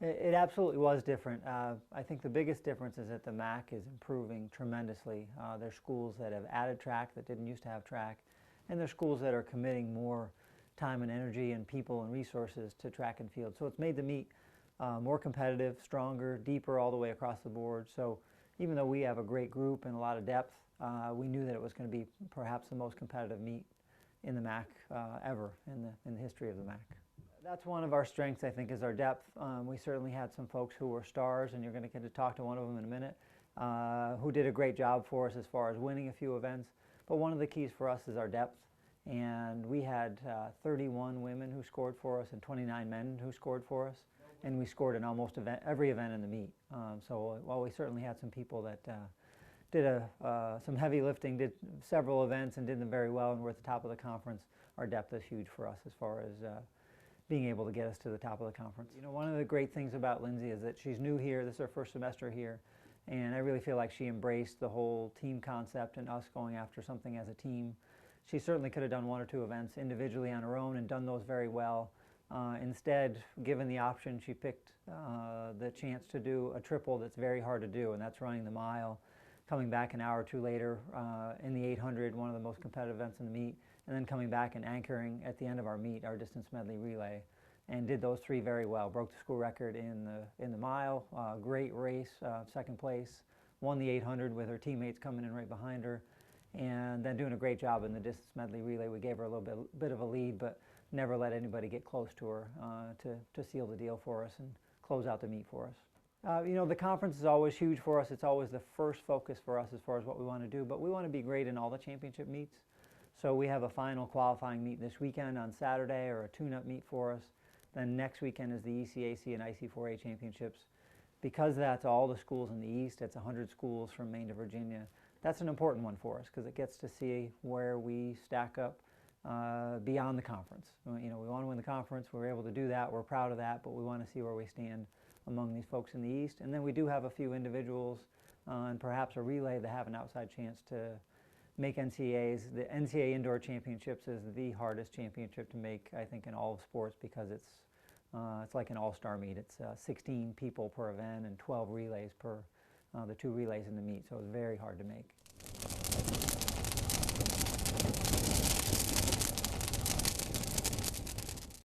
It absolutely was different. I think the biggest difference is that the MAAC is improving tremendously. There's schools that have added track that didn't used to have track, and there's schools that are committing more time and energy and people and resources to track and field. So it's made the meet more competitive, stronger, deeper all the way across the board. So even though we have a great group and a lot of depth, we knew that it was going to be perhaps the most competitive meet in the MAAC ever in the history of the MAAC. That's one of our strengths, I think, is our depth. We certainly had some folks who were stars, and you're going to get to talk to one of them in a minute, who did a great job for us as far as winning a few events. But one of the keys for us is our depth. And we had 31 women who scored for us and 29 men who scored for us. And we scored in almost every event in the meet. So while we certainly had some people that did some heavy lifting, did several events and did them very well and were at the top of the conference, our depth is huge for us as far as being able to get us to the top of the conference. You know, one of the great things about Lindsay is that she's new here. This is her first semester here. And I really feel like she embraced the whole team concept and us going after something as a team. She certainly could have done one or two events individually on her own and done those very well. Instead, given the option, she picked the chance to do a triple that's very hard to do, and that's running the mile, coming back an hour or two later in the 800, one of the most competitive events in the meet, and then coming back and anchoring at the end of our meet, our distance medley relay, and did those three very well. Broke the school record in the mile, great race, second place, won the 800 with her teammates coming in right behind her, and then doing a great job in the distance medley relay. We gave her a little bit of a lead, but never let anybody get close to her to seal the deal for us and close out the meet for us. You know, the conference is always huge for us. It's always the first focus for us as far as what we want to do, but we want to be great in all the championship meets. So we have a final qualifying meet this weekend on Saturday, or a tune-up meet for us. Then next weekend is the ECAC and IC4A championships. Because that's all the schools in the East, it's 100 schools from Maine to Virginia. That's an important one for us because it gets to see where we stack up beyond the conference. You know, we want to win the conference. We're able to do that. We're proud of that, but we want to see where we stand among these folks in the East. And then we do have a few individuals and perhaps a relay that have an outside chance to make NCAAs. The NCAA Indoor Championships is the hardest championship to make, I think, in all of sports because it's like an all-star meet. It's 16 people per event and 12 relays per the two relays in the meet, so it's very hard to make.